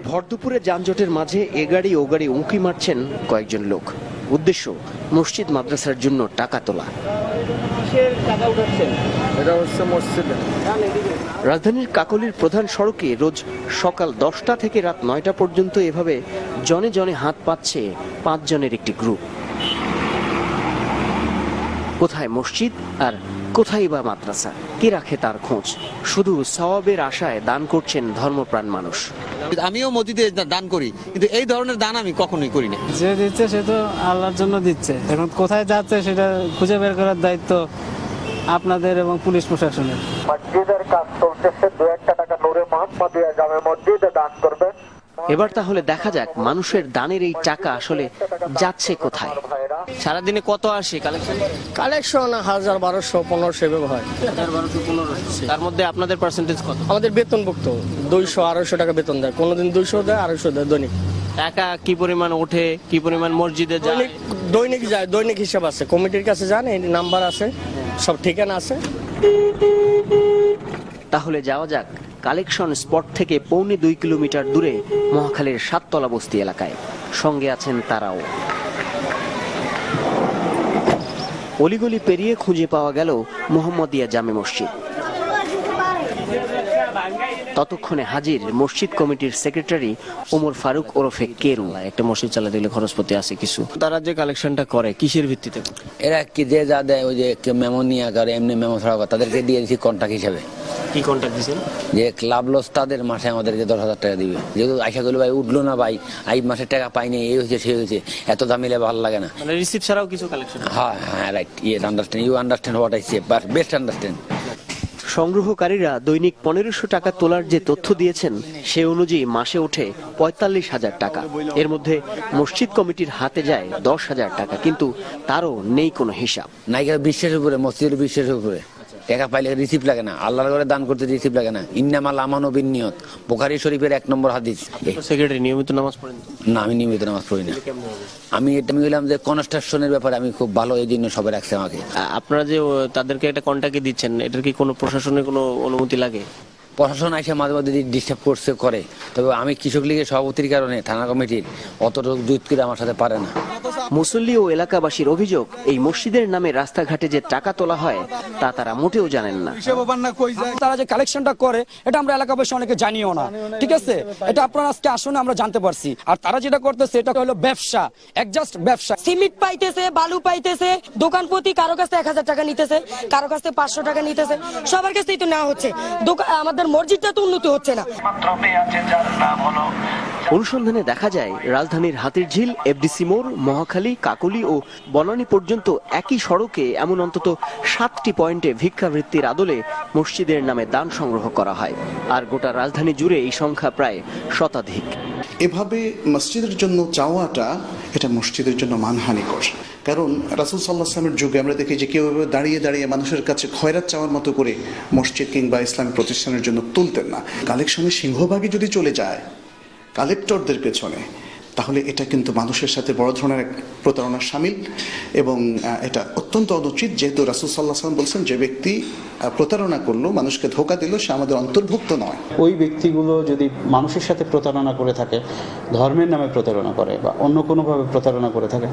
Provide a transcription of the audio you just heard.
ভর দুপুরে যানজটের মাঝে এ গাড়ি ও গাড়ি উঁকি মারছেন কয়েকজন লোক। উদ্দেশ্য মসজিদ মাদ্রাসার জন্য টাকা তোলা। রাজধানীর কাকলীর প্রধান সড়কে রোজ সকাল 10টা থেকে রাত 9টা পর্যন্ত এভাবে জনে জনে হাত পাচ্ছে 5 জনের একটি গ্রুপ। কোথায় মসজিদ আর কোথায় বা মাদ্রাসা, কে রাখে তার খোঁজ। শুধু সওয়াবের আশায় দান করছেন ধর্মপ্রাণ মানুষ। আমিও মসজিদে দান করি, কিন্তু এই ধরনের দান আমি কখনোই করি না। যে দিচ্ছে সে তো আল্লাহর জন্য দিচ্ছে, এখন কোথায় যাচ্ছে সেটা খুঁজে বের করার দায়িত্ব আপনাদের এবং পুলিশ প্রশাসনের। মসজিদের কাজ চলতেছে, 2-1 টাকা নূরে মোহাম্মদিয়া জামে মসজিদে দান করবেন। এবার তাহলে দেখা যাক মানুষের দানের এই টাকা আসলে যাচ্ছে কোথায়। সারাদিনে কত আসে কালেকশন? 1000, 1200, 1500 এভাবে হয়। তার মধ্যে আপনাদের পার্সেন্টেজ কত? আমাদের বেতনভুক্ত 200, 250 টাকা বেতন দেয়, কোনোদিন 200 দেয়, 250 দেয় দৈনিক। টাকা কি পরিমাণ ওঠে, কি পরিমাণ মসজিদে যায়? দৈনিক যায়, দৈনিক হিসাব আছে, কমিটির কাছে যান, এই নাম্বার আছে, সব ঠিকানা আছে। তাহলে যাওয়া যাক কালেকশন স্পট থেকে 1.25 কিলোমিটার দূরে মহাখালীর 7তলা বস্তি এলাকায়। সঙ্গে আছেন তারাও। অলিগলি পেরিয়ে খুঁজে পাওয়া গেল মোহাম্মদিয়া জামে মসজিদ। ততক্ষণে হাজির মসজিদ কমিটির সেক্রেটারি ওমর ফারুক ওরফে কেরু। একটা মসজিদ চালাতে গেলে খরচপতি আছে কিছু। তারা যে কালেকশনটা করে কিসের ভিত্তিতে? এরা কি যে যা দেয়, ওই যে মেমো নিয়ে করে, এমনি মেমো ছাড়া তাদেরকে দিয়ে দিচ্ছি কন্ট্রাক্ট হিসাবে। কি কন্ট্রাক্ট দিয়েছেন? যে ক্লাব লস তাদের মাসে আমাদেরকে 10,000 টাকা দিবে। যেহেতু আশা করলো ভাই উঠলো না ভাই, এই মাসে টাকা পাইনি, এই হয়েছে সে হয়েছে, এত দাম মিলে ভালো লাগে না। মানে রিসিপ্ট ছাড়াও কিছু কালেকশন? হ্যাঁ হ্যাঁ, right, you understand what I say, but best understand. সংগ্রহকারীরা দৈনিক 1500 টাকা তোলার যে তথ্য দিয়েছেন সে অনুযায়ী মাসে ওঠে 45,000 টাকা। এর মধ্যে মসজিদ কমিটির হাতে যায় 10,000 টাকা, কিন্তু তারও নেই কোনো হিসাব। নায়িকা বিশ্বাসের উপরে, মসজিদের বিশ্বাসের উপরে টাকা পাইলে রিসিপ্ট লাগে না। আল্লাহর ঘরে দান করতে রিসিপ্ট লাগে না। ইন্নামাল আমানু বিন্নিয়ত, বুখারী শরীফের 1 নম্বর হাদিস। সেক্রেটারি নিয়মিত নামাজ পড়েন? না, আমি নিয়মিত নামাজ পড়ি না। আমি বললাম যে কনস্ট্রাকশনের ব্যাপারে আমি খুব ভালো, এই জন্য সবাই রাখছে আমাকে। আপনারা যে তাদেরকে একটা কন্ট্রাক্ট দিচ্ছেন, এটার কি কোনো প্রশাসনের কোনো অনুমতি লাগে? প্রশাসন এসে মাঝে মাঝে ডিস্টার্ব করে, তবে আমি কৃষক লীগের সভাপতির কারণে থানা কমিটির অতটুকু জুত করে আমার সাথে পারে না। মুসল্লি ও এলাকাবাসীর অভিযোগ, এই মসজিদের নামে রাস্তাঘাটে যে টাকা তোলা হয় তা তারা মোটেও জানেন না। তারা যে কালেকশনটা করে এটা আমরা এলাকাবাসী অনেকে জানিও না, ঠিক আছে? এটা আপনারা আজকে আসলে আমরা জানতে পারছি। আর তারা যেটা করতেছে এটা হলো ব্যবসা, একজাস্ট ব্যবসা। সিমেন্ট পাইতেছে, বালু পাইতেছে, দোকান প্রতি কারো কাছে 1000 টাকা নিতেছে, কারো কাছে 500 টাকা নিতেছে, সবার কাছেই তো নেওয়া হচ্ছে। আমাদের মসজিদটা তো উন্নতি হচ্ছে না। অনুসন্ধানে দেখা যায় রাজধানীর হাতিরঝিল, এফডিসি মোড়, মহাখালী, কাকলী ও বনানী পর্যন্ত একই সড়কে এমন অন্তত 7টি পয়েন্টে ভিক্ষাবৃত্তির আদলে মসজিদের নামে দান সংগ্রহ করা হয়। আর গোটা রাজধানী জুড়ে এই সংখ্যা প্রায় শতাধিক। এভাবে মসজিদের জন্য চাওয়াটা, এটা মসজিদের জন্য মানহানিকর। কারণ রাসূল সাল্লাল্লাহু আলাইহি ওয়াসাল্লামের যুগে আমরা দেখি যে কেউ দাঁড়িয়ে দাঁড়িয়ে মানুষের কাছে খয়রাত চাওয়ার মতো করে মসজিদ কিংবা ইসলামী প্রতিষ্ঠানের জন্য তুলতেন না। কালেকশনের সিংহভাগই যদি চলে যায় কালেক্টরদের পেছনে, তাহলে এটা কিন্তু মানুষের সাথে বড় ধরনের এক প্রতারণার শামিল, এবং এটা অত্যন্ত অনুচিত। যেহেতু রাসূল সাল্লাল্লাহু আলাইহি ওয়াসাল্লাম বলছেন, যে ব্যক্তি প্রতারণা করলো, মানুষকে ধোঁকা দিল, সে আমাদের অন্তর্ভুক্ত নয়। ওই ব্যক্তিগুলো যদি মানুষের সাথে প্রতারণা করে থাকে, ধর্মের নামে প্রতারণা করে বা অন্য কোনোভাবে প্রতারণা করে থাকে,